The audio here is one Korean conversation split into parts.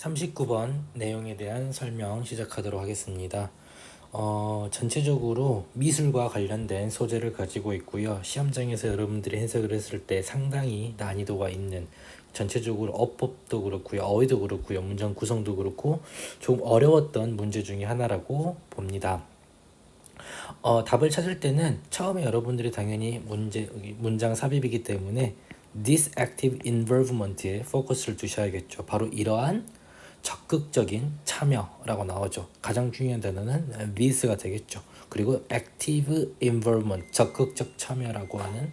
39번 내용에 대한 설명 시작하도록 하겠습니다. 전체적으로 미술과 관련된 소재를 가지고 있고요. 시험장에서 여러분들이 해석을 했을 때 상당히 난이도가 있는, 전체적으로 어법도 그렇고요, 어휘도 그렇고요, 문장 구성도 그렇고 좀 어려웠던 문제 중에 하나라고 봅니다. 답을 찾을 때는 처음에 여러분들이 당연히 문장 삽입이기 때문에 this active involvement에 포커스를 두셔야겠죠. 바로 이러한 적극적인 참여라고 나오죠. 가장 중요한 단어는 this가 되겠죠. 그리고 active involvement, 적극적 참여라고 하는,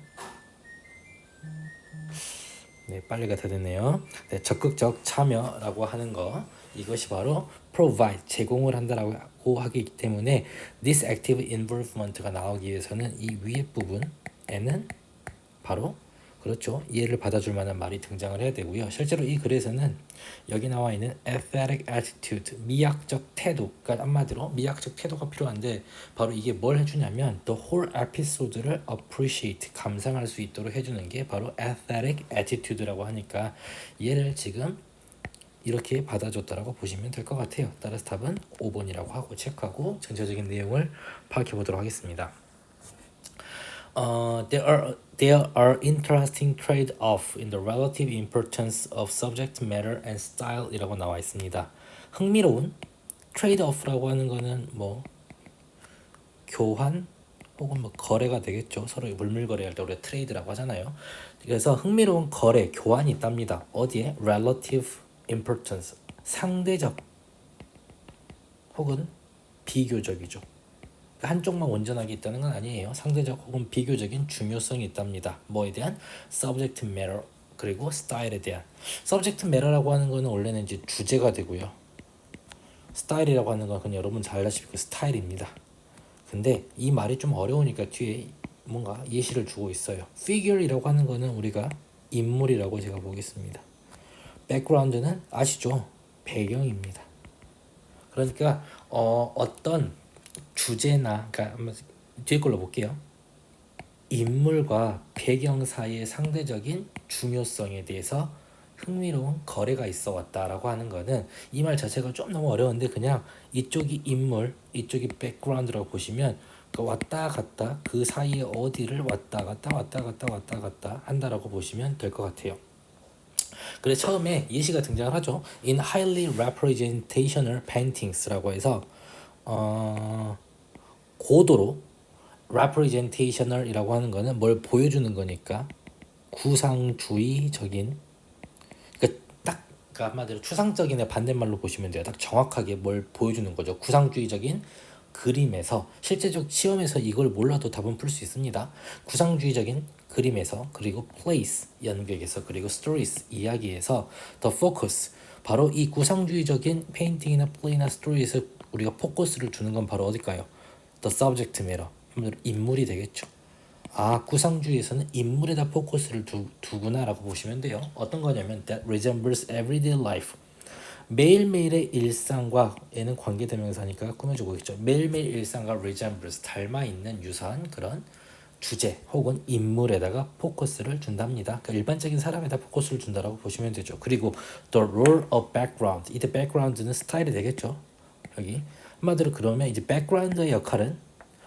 네, 빨리가 되네요. 네, 적극적 참여라고 하는 거, 이것이 바로 provide, 제공을 한다라고 하기 때문에 this active involvement가 나오기 위해서는 이 위에 부분에는 바로, 그렇죠, 이해를 받아줄 만한 말이 등장을 해야 되고요. 실제로 이 글에서는 여기 나와 있는 aesthetic attitude, 미학적 태도, 그러니까 한마디로 미학적 태도가 필요한데 바로 이게 뭘 해주냐면 the whole episode를 appreciate, 감상할 수 있도록 해주는 게 바로 aesthetic attitude라고 하니까 얘를 지금 이렇게 받아줬다라고 보시면 될 것 같아요. 따라서 답은 5번이라고 하고 체크하고 전체적인 내용을 파악해 보도록 하겠습니다. There are interesting trade-off in the relative importance of subject matter and style이라고 나와 있습니다. 흥미로운 trade-off라고 하는 거는 뭐 교환 혹은 뭐 거래가 되겠죠. 서로 물물 거래할 때 우리가 트레이드라고 하잖아요. 그래서 흥미로운 거래, 교환이 있답니다. 어디에? relative importance, 상대적 혹은 비교적이죠. 한쪽만 온전하게 있다는 건 아니에요. 상대적 혹은 비교적인 중요성이 있답니다. 뭐에 대한? subject matter, 그리고 스타일에 대한. subject matter라고 하는 거는 원래는 이제 주제가 되고요. 스타일이라고 하는 건 그냥 여러분 잘 아시고 스타일입니다. 근데 이 말이 좀 어려우니까 뒤에 뭔가 예시를 주고 있어요. figure이라고 하는 거는 우리가 인물이라고 제가 보겠습니다. background는 아시죠? 배경입니다. 그러니까 어떤 주제나, 그러니까 한번 뒤에 걸로 볼게요. 인물과 배경 사이의 상대적인 중요성에 대해서 흥미로운 거래가 있어 왔다라고 하는 거는, 이 말 자체가 좀 너무 어려운데 그냥 이쪽이 인물, 이쪽이 백그라운드라고 보시면 그 왔다 갔다, 그 사이에 어디를 왔다 갔다 왔다 갔다 왔다 갔다 한다라고 보시면 될 것 같아요. 그래서 처음에 예시가 등장을 하죠. In highly representational paintings라고 해서 고도로 representational이라고 하는 거는 뭘 보여주는 거니까 구상주의적인, 그러니까 딱, 그러니까 한마디로 추상적인의 반대말로 보시면 돼요. 딱 정확하게 뭘 보여주는 거죠. 구상주의적인 그림에서, 실제적 시험에서 이걸 몰라도 답은 풀 수 있습니다. 구상주의적인 그림에서, 그리고 place, 연극에서, 그리고 stories, 이야기에서 the focus, 바로 이 구상주의적인 페인팅이나 플레이나 스토리에서 우리가 포커스를 주는 건 바로 어딜까요? the subject matter, 인물이 되겠죠. 구상주의에서는 인물에다 포커스를 두구나라고 보시면 돼요. 어떤 거냐면 that resembles everyday life, 매일매일의 일상과, 얘는 관계대명사니까 꾸며주고 있죠. 매일매일 일상과 resembles, 닮아있는 유사한 그런 주제 혹은 인물에다가 포커스를 준답니다. 그러니까 일반적인 사람에다 포커스를 준다라고 보시면 되죠. 그리고 the role of background, 이때 background는 스타일이 되겠죠. 여기 한마디로 그러면 이제 background의 역할은,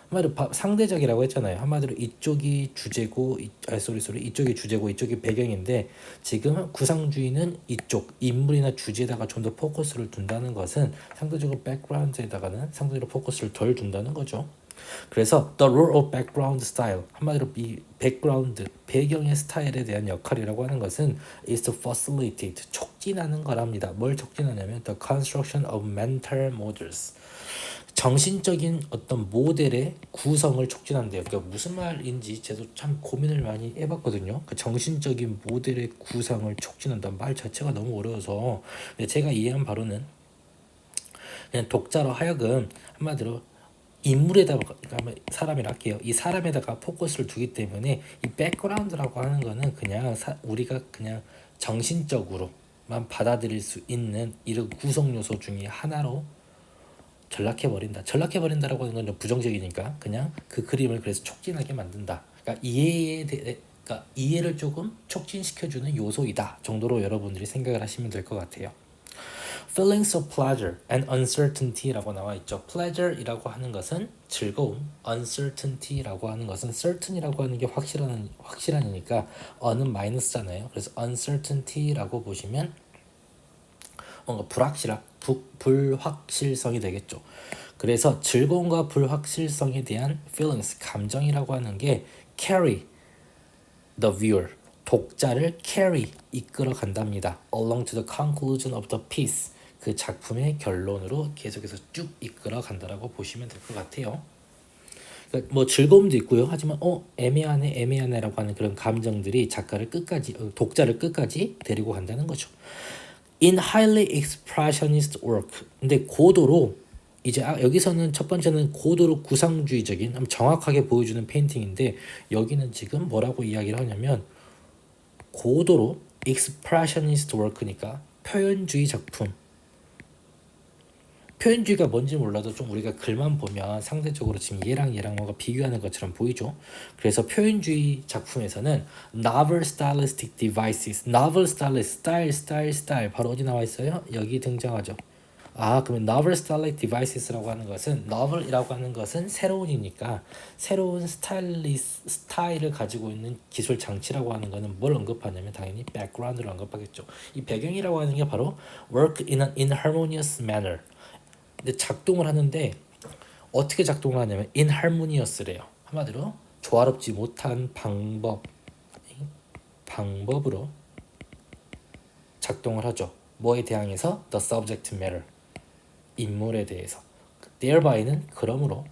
한마디로 상대적이라고 했잖아요. 한마디로 이쪽이 주제고, 이쪽이 주제고 이쪽이 배경인데, 지금 구상주의는 이쪽 인물이나 주제에다가 좀 더 포커스를 둔다는 것은 상대적으로 백그라운드에다가는 상대적으로 포커스를 덜 둔다는 거죠. 그래서 the role of background style, 한마디로 이 백그라운드, 배경의 스타일에 대한 역할이라고 하는 것은 is to facilitate, 촉진하는 거랍니다. 뭘 촉진하냐면 the construction of mental models, 정신적인 어떤 모델의 구성을 촉진한대요. 그러니까 무슨 말인지 저도 참 고민을 많이 해봤거든요. 그 정신적인 모델의 구성을 촉진한다, 말 자체가 너무 어려워서. 근데 제가 이해한 바로는 그냥 독자로 하여금 한마디로 인물에다가, 그러니까 사람이라 할게요. 이 사람에다가 포커스를 두기 때문에 이 백그라운드라고 하는 거는 그냥 우리가 그냥 정신적으로만 받아들일 수 있는 이런 구성 요소 중에 하나로 전락해버린다라고 하는 건 좀 부정적이니까 그냥 그 그림을 그래서 촉진하게 만든다. 그러니까 그러니까 이해를 조금 촉진시켜주는 요소이다 정도로 여러분들이 생각을 하시면 될 것 같아요. Feelings of pleasure and uncertainty라고 나와 있죠. Pleasure이라고 하는 것은 즐거움, uncertainty라고 하는 것은 certain이라고 하는 게 확실한이니까 어는 마이너스잖아요. 그래서 uncertainty라고 보시면 뭔가 불확실성이 되겠죠. 그래서 즐거움과 불확실성에 대한 feelings, 감정이라고 하는 게 carry the viewer, 독자를 carry, 이끌어 간답니다. along to the conclusion of the piece, 그 작품의 결론으로 계속해서 쭉 이끌어 간다라고 보시면 될 것 같아요. 그러니까 뭐 즐거움도 있고요. 하지만 애매하네라고 하는 그런 감정들이 독자를 끝까지 데리고 간다는 거죠. In highly expressionist work. 근데 고도로 이제 여기서는 첫 번째는 고도로 구상주의적인 정확하게 보여주는 페인팅인데 여기는 지금 뭐라고 이야기를 하냐면 고도로 expressionist work니까 표현주의 작품. 표현주의가 뭔지 몰라도 좀 우리가 글만 보면 상대적으로 지금 얘랑 뭐가 비교하는 것처럼 보이죠. 그래서 표현주의 작품에서는 novel stylistic devices, novel style 바로 어디 나와 있어요? 여기 등장하죠. 그러면 novel stylistic devices라고 하는 것은 novel이라고 하는 것은 새로운이니까 새로운 스타일을 가지고 있는 기술 장치라고 하는 것은 뭘 언급하냐면 당연히 background를 언급하겠죠. 이 배경이라고 하는 게 바로 work in an inharmonious manner. 근데 작동을 하는데 어떻게 작동을 하냐면 inharmonious래요. 한마디로 조화롭지 못한 방법으로 작동을 하죠. 뭐에 대항해서? The subject matter, 인물에 대해서. thereby,는 그러므로.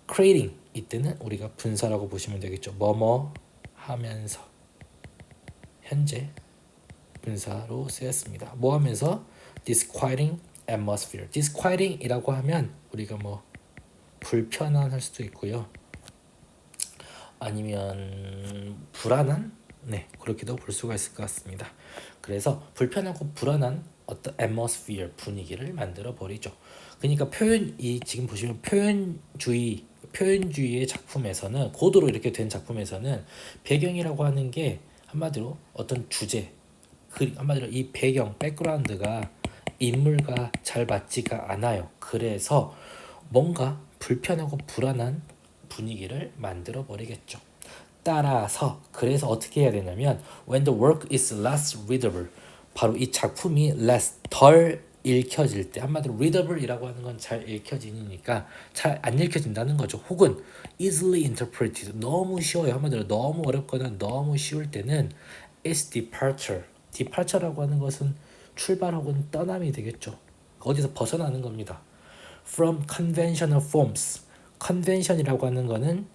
creating, 이때는 우리가 분사라고 보시면 되겠죠. 뭐뭐 하면서, 현재 분사로 쓰였습니다. 뭐 하면서? disquieting atmosphere. disquieting이라고 하면 우리가 뭐 불편한 할 수도 있고요. 아니면 불안한? 네, 그렇게도 볼 수가 있을 것 같습니다. 그래서 불편하고 불안한 어떤 atmosphere, 분위기를 만들어 버리죠. 그러니까 지금 보시면 표현주의의 작품에서는 고도로 이렇게 된 작품에서는 배경이라고 하는 게 한마디로 어떤 주제, 한마디로 이 백그라운드가 인물과 잘 맞지가 않아요. 그래서 뭔가 불편하고 불안한 분위기를 만들어 버리겠죠. 따라서 그래서 어떻게 해야 되냐면 when the work is less readable, 바로 이 작품이 덜 읽혀질 때, 한마디로 readable이라고 하는 건 잘 읽혀지니까 잘 안 읽혀진다는 거죠. 혹은 easily interpreted, 너무 쉬워요. 한마디로 너무 어렵거나 너무 쉬울 때는 is departure라고 하는 것은 출발 혹은 떠남이 되겠죠. 어디서 벗어나는 겁니다. From conventional forms. convention이라고 하는 거는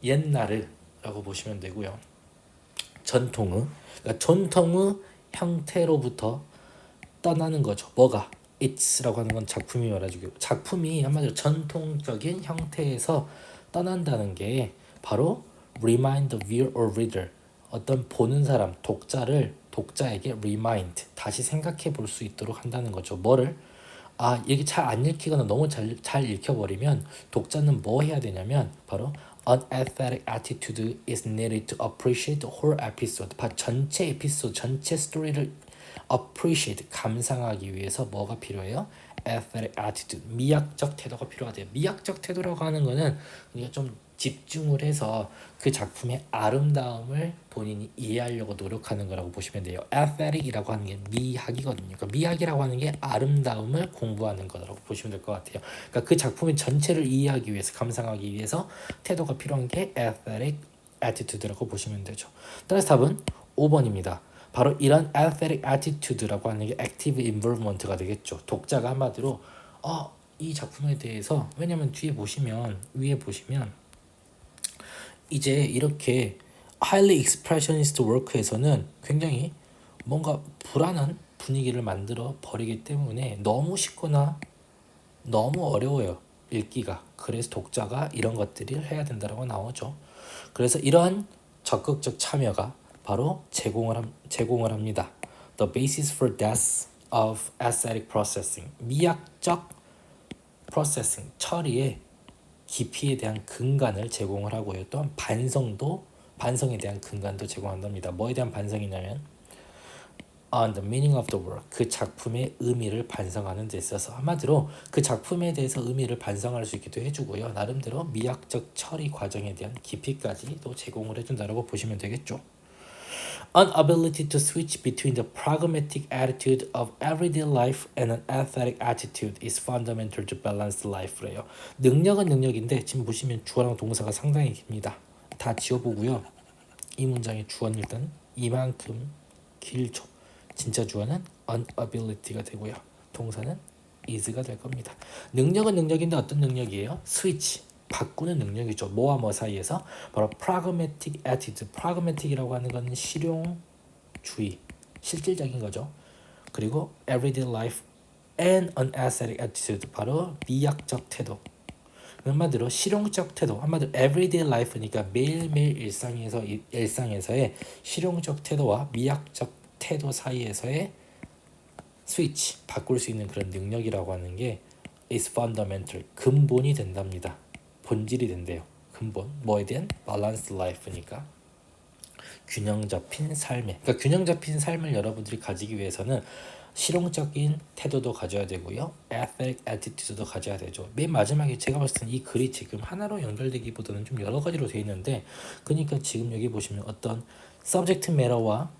옛날이라고 보시면 되고요. 전통의, 그러니까 전통의 형태로부터 떠나는 거죠. 뭐가? It's라고 하는 건 작품이 말해주고, 작품이 한마디로 전통적인 형태에서 떠난다는 게 바로 remind the viewer or reader, 어떤 보는 사람, 독자에게 remind, 다시 생각해 볼 수 있도록 한다는 거죠. 뭐를? 이게 잘 안 읽히거나 너무 잘 읽혀버리면 독자는 뭐 해야 되냐면 바로 an aesthetic attitude is needed to appreciate the whole episode. 전체 에피소드, 전체 스토리를 appreciate, 감상하기 위해서 뭐가 필요해요? aesthetic attitude, 미학적 태도가 필요하대요. 미학적 태도라고 하는 거는 그러니까 좀 집중을 해서 그 작품의 아름다움을 본인이 이해하려고 노력하는 거라고 보시면 돼요. aesthetic이라고 하는 게 미학이거든요. 그러니까 미학이라고 하는 게 아름다움을 공부하는 거라고 보시면 될 것 같아요. 그러니까 그 작품의 전체를 이해하기 위해서, 감상하기 위해서 태도가 필요한 게 aesthetic attitude라고 보시면 되죠. 따라서 답은 5번입니다. 바로 이런 aesthetic attitude라고 하는 게 active involvement가 되겠죠. 독자가 한마디로 이 작품에 대해서, 왜냐면 위에 보시면 이제 이렇게 highly expressionist work에서는 굉장히 뭔가 불안한 분위기를 만들어 버리기 때문에 너무 쉽거나 너무 어려워요, 읽기가. 그래서 독자가 이런 것들을 해야 된다고 나오죠. 그래서 이러한 적극적 참여가 바로 제공을 합니다. The basis for depth of aesthetic processing. 미학적 프로세싱, 처리의 깊이에 대한 근간을 제공을 하고요. 또한 반성에 대한 근간도 제공한답니다. 뭐에 대한 반성이냐면 on the meaning of the work. 그 작품의 의미를 반성하는 데 있어서 한마디로 그 작품에 대해서 의미를 반성할 수 있기도 해주고요. 나름대로 미학적 처리 과정에 대한 깊이까지도 제공을 해준다라고 보시면 되겠죠. An ability to switch between the pragmatic attitude of everyday life and an aesthetic attitude is fundamental to balanced life래요. 능력은 능력인데 지금 보시면 주어랑 동사가 상당히 깁니다. 다 지워보고요. 이 문장의 주어는 일단 이만큼 길죠. 진짜 주어는 an ability가 되고요. 동사는 is가 될 겁니다. 능력은 능력인데 어떤 능력이에요? switch. 바꾸는 능력이죠. 뭐와 뭐 사이에서 바로 pragmatic attitude. pragmatic이라고 하는 것은 실용주의, 실질적인 거죠. 그리고 everyday life and an aesthetic attitude. 바로 미학적 태도. 한마디로 실용적 태도. 한마디로 everyday life니까 매일매일 일상에서의 실용적 태도와 미학적 태도 사이에서의 스위치, 바꿀 수 있는 그런 능력이라고 하는 게 is fundamental, 근본이 된답니다. 본질이 된대요. 근본. 뭐에 대한? balanced life니까. 균형 잡힌 삶에. 그러니까 균형 잡힌 삶을 여러분들이 가지기 위해서는 실용적인 태도도 가져야 되고요. aesthetic attitude도 가져야 되죠. 맨 마지막에 제가 봤을 때는 이 글이 지금 하나로 연결되기보다는 좀 여러 가지로 되어 있는데, 그러니까 지금 여기 보시면 어떤 subject matter와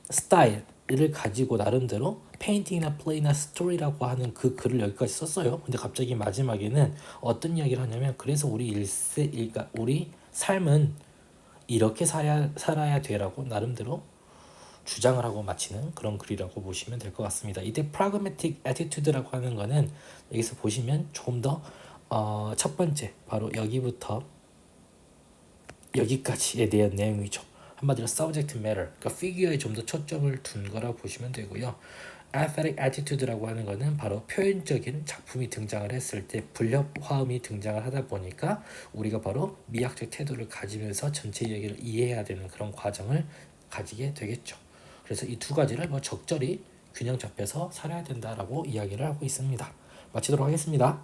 스타일을 가지고 나름대로 페인팅이나 플레이나 스토리라고 하는 그 글을 여기까지 썼어요. 근데 갑자기 마지막에는 어떤 이야기를 하냐면, 그래서 우리 우리 삶은 이렇게 살아야 돼라고 나름대로 주장을 하고 마치는 그런 글이라고 보시면 될 것 같습니다. 이때 pragmatic attitude라고 하는 거는 여기서 보시면 조금 더 첫 번째 바로 여기부터 여기까지에 대한 내용이죠. 한마디로 subject matter, 그러니까 figure에 좀 더 초점을 둔 거라고 보시면 되고요. aesthetic attitude라고 하는 거는 바로 표현적인 작품이 등장을 했을 때 불협 화음이 등장을 하다 보니까 우리가 바로 미학적 태도를 가지면서 전체 이야기를 이해해야 되는 그런 과정을 가지게 되겠죠. 그래서 이 두 가지를 적절히 균형 잡혀서 살아야 된다라고 이야기를 하고 있습니다. 마치도록 하겠습니다.